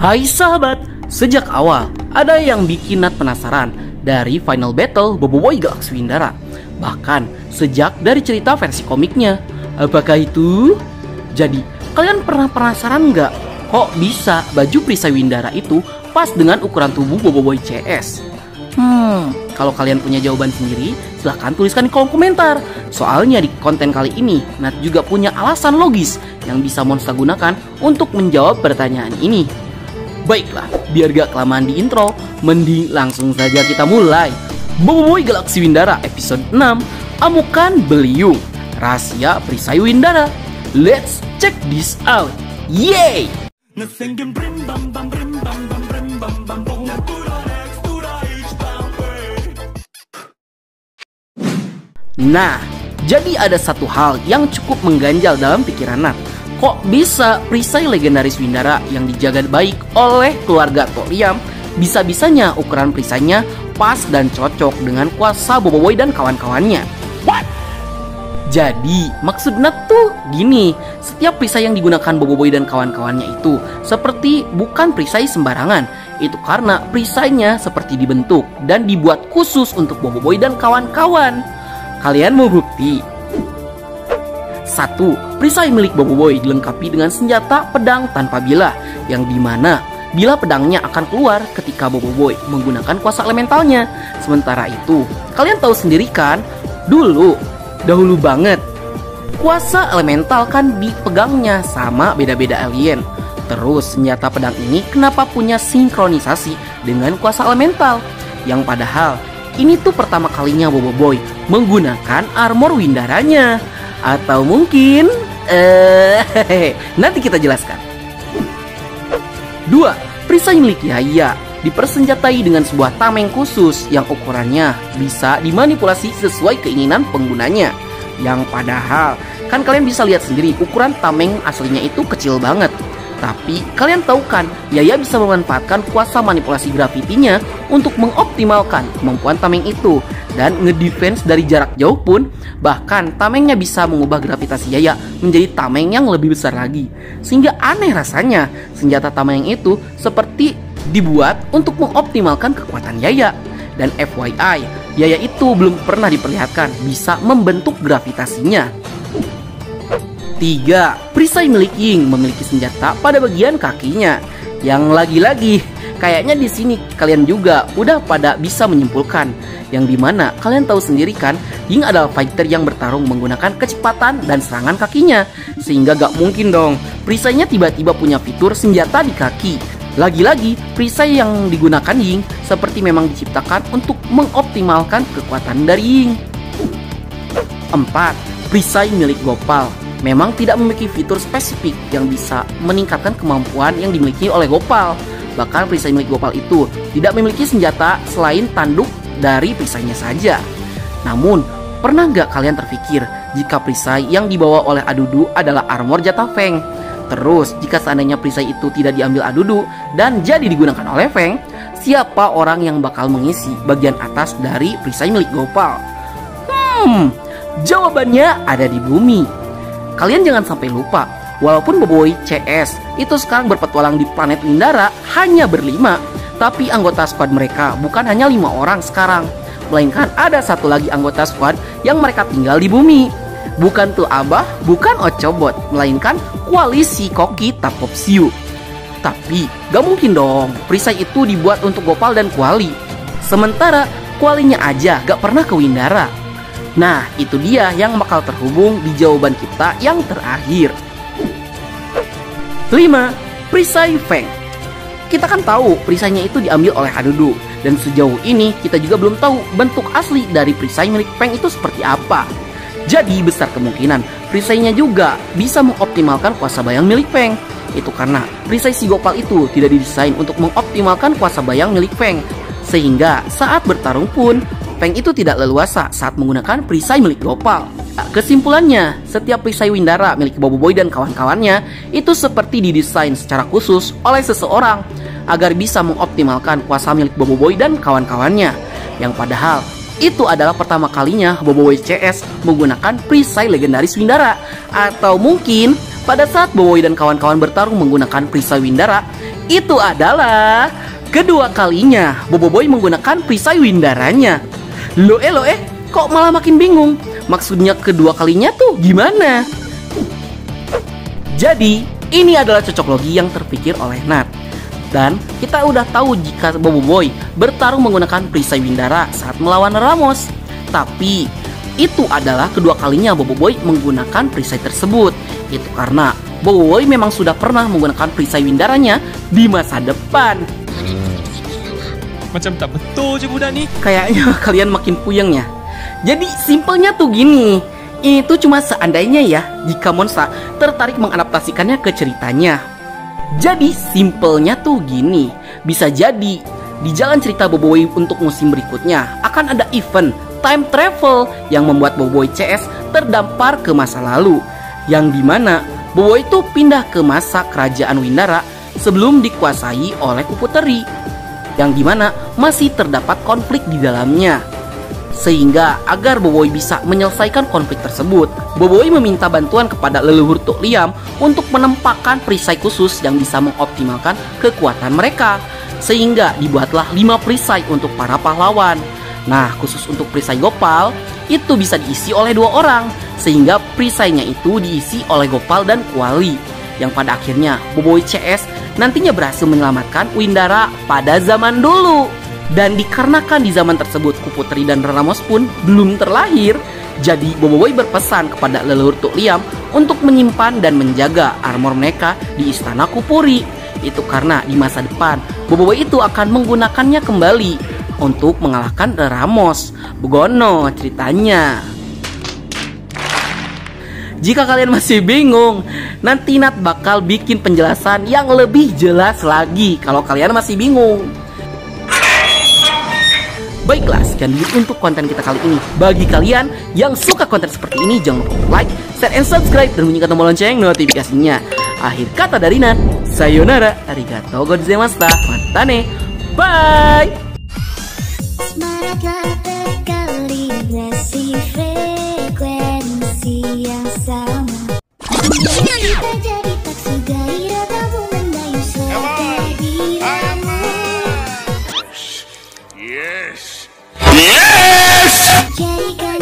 Hai sahabat, sejak awal ada yang bikin Nat penasaran dari final battle Boboiboy Galaxy Windara. Bahkan sejak dari cerita versi komiknya. Apakah itu? Jadi kalian pernah penasaran nggak kok bisa baju perisai Windara itu pas dengan ukuran tubuh Boboiboy CS? Kalau kalian punya jawaban sendiri, silahkan tuliskan di kolom komentar. Soalnya di konten kali ini, Nat juga punya alasan logis yang bisa Monsta gunakan untuk menjawab pertanyaan ini. Baiklah, biar gak kelamaan di intro, mending langsung saja kita mulai. Boboiboy Galaxy Windara episode 6, Amukan Beliung, Rahasia Perisai Windara. Let's check this out. Yeay! Nah, jadi ada satu hal yang cukup mengganjal dalam pikiran Nat. Kok bisa perisai legendaris Windara yang dijaga baik oleh keluarga Toriam bisa-bisanya ukuran perisainya pas dan cocok dengan kuasa Boboiboy dan kawan-kawannya? What? Jadi maksud Nat tuh gini, setiap perisai yang digunakan Boboiboy dan kawan-kawannya itu seperti bukan perisai sembarangan. Itu karena perisainya seperti dibentuk dan dibuat khusus untuk Boboiboy dan kawan-kawan. Kalian mau bukti? 1. Perisai milik Boboiboy dilengkapi dengan senjata pedang tanpa bilah, yang dimana bilah pedangnya akan keluar ketika Boboiboy menggunakan kuasa elementalnya. Sementara itu, kalian tahu sendiri kan, dahulu banget, kuasa elemental kan dipegangnya sama beda-beda alien. Terus senjata pedang ini kenapa punya sinkronisasi dengan kuasa elemental? Yang padahal ini tuh pertama kalinya Boboiboy menggunakan armor Windaranya. Atau mungkin nanti kita jelaskan. 2. Perisai milik Yaya dipersenjatai dengan sebuah tameng khusus yang ukurannya bisa dimanipulasi sesuai keinginan penggunanya. Yang padahal kan kalian bisa lihat sendiri ukuran tameng aslinya itu kecil banget. Tapi kalian tahu kan, Yaya bisa memanfaatkan kuasa manipulasi gravitinya untuk mengoptimalkan kemampuan tameng itu. Dan ngedefense dari jarak jauh pun, bahkan tamengnya bisa mengubah gravitasi Yaya menjadi tameng yang lebih besar lagi. Sehingga aneh rasanya, senjata tameng itu seperti dibuat untuk mengoptimalkan kekuatan Yaya. Dan FYI, Yaya itu belum pernah diperlihatkan bisa membentuk gravitasinya. 3. Perisai milik Ying memiliki senjata pada bagian kakinya. Yang lagi-lagi, kayaknya di sini kalian juga udah pada bisa menyimpulkan. Yang dimana kalian tahu sendiri kan, Ying adalah fighter yang bertarung menggunakan kecepatan dan serangan kakinya. Sehingga gak mungkin dong perisainya tiba-tiba punya fitur senjata di kaki. Lagi-lagi, perisai yang digunakan Ying seperti memang diciptakan untuk mengoptimalkan kekuatan dari Ying. 4. Perisai milik Gopal memang tidak memiliki fitur spesifik yang bisa meningkatkan kemampuan yang dimiliki oleh Gopal. Bahkan perisai milik Gopal itu tidak memiliki senjata selain tanduk dari perisainya saja. Namun, pernah nggak kalian terpikir jika perisai yang dibawa oleh Adudu adalah armor jatah Feng? Terus, jika seandainya perisai itu tidak diambil Adudu dan jadi digunakan oleh Feng, siapa orang yang bakal mengisi bagian atas dari perisai milik Gopal? Jawabannya ada di bumi. Kalian jangan sampai lupa, walaupun Boboiboy CS itu sekarang berpetualang di planet Windara hanya berlima, tapi anggota squad mereka bukan hanya 5 orang sekarang, melainkan ada satu lagi anggota squad yang mereka tinggal di bumi. Bukan tuh Abah, bukan Ochobot, melainkan koalisi Koki Tapopsiu. Tapi gak mungkin dong perisai itu dibuat untuk Gopal dan Kuali, sementara Kualinya aja gak pernah ke Windara. Nah, itu dia yang bakal terhubung di jawaban kita yang terakhir. 5. Perisai Feng. Kita kan tahu perisainya itu diambil oleh Adudu, dan sejauh ini kita juga belum tahu bentuk asli dari perisai milik Feng itu seperti apa. Jadi besar kemungkinan perisainya juga bisa mengoptimalkan kuasa bayang milik Feng. Itu karena perisai si Gopal itu tidak didesain untuk mengoptimalkan kuasa bayang milik Feng, sehingga saat bertarung pun Feng itu tidak leluasa saat menggunakan perisai milik Gopal. Kesimpulannya, setiap perisai Windara milik Boboiboy dan kawan-kawannya itu seperti didesain secara khusus oleh seseorang agar bisa mengoptimalkan kuasa milik Boboiboy dan kawan-kawannya. Yang padahal itu adalah pertama kalinya Boboiboy CS menggunakan perisai legendaris Windara. Atau mungkin pada saat Boboiboy dan kawan-kawan bertarung menggunakan perisai Windara, itu adalah kedua kalinya Boboiboy menggunakan perisai windaranya. Loe, kok malah makin bingung? Maksudnya kedua kalinya tuh gimana? Jadi, ini adalah cocok logi yang terpikir oleh Nat. Dan kita udah tahu jika Boboiboy bertarung menggunakan perisai Windara saat melawan Ramos. Tapi, itu adalah kedua kalinya Boboiboy menggunakan perisai tersebut. Itu karena Boboiboy memang sudah pernah menggunakan perisai Windaranya di masa depan. Macam tak betul je budak ni. Kayaknya kalian makin puyeng ya. Jadi simpelnya tuh gini. Itu cuma seandainya ya jika Monsta tertarik mengadaptasikannya ke ceritanya. Jadi simpelnya tuh gini. Bisa jadi di jalan cerita Boboiboy untuk musim berikutnya akan ada event time travel yang membuat Boboiboy CS terdampar ke masa lalu, yang dimana Boboiboy itu pindah ke masa kerajaan Windara sebelum dikuasai oleh Kupu Teri, yang dimana masih terdapat konflik di dalamnya. Sehingga agar Boboiboy bisa menyelesaikan konflik tersebut, Boboiboy meminta bantuan kepada leluhur Tuk Liam untuk menempatkan perisai khusus yang bisa mengoptimalkan kekuatan mereka. Sehingga dibuatlah 5 perisai untuk para pahlawan. Nah, khusus untuk perisai Gopal itu bisa diisi oleh 2 orang, sehingga perisainya itu diisi oleh Gopal dan Kuali, yang pada akhirnya Boboiboy CS nantinya berhasil menyelamatkan Windara pada zaman dulu. Dan dikarenakan di zaman tersebut Kupu Teri dan Ramos pun belum terlahir, jadi Boboiboy berpesan kepada leluhur Tuk Liam untuk menyimpan dan menjaga armor mereka di istana Kupuri. Itu karena di masa depan Boboiboy itu akan menggunakannya kembali untuk mengalahkan Ramos. Begono ceritanya. Jika kalian masih bingung, nanti Nat bakal bikin penjelasan yang lebih jelas lagi kalau kalian masih bingung. Baiklah, sekian dulu untuk konten kita kali ini. Bagi kalian yang suka konten seperti ini, jangan lupa like, share, and subscribe, dan bunyikan tombol lonceng notifikasinya. Akhir kata dari Nat, sayonara, arigatou gozaimashita, matane, bye! Semangatlah berkalibrasi frekuensi yang sama. Kita jadi tak segairah kamu mendayu serta diramu. Yes! Jadikan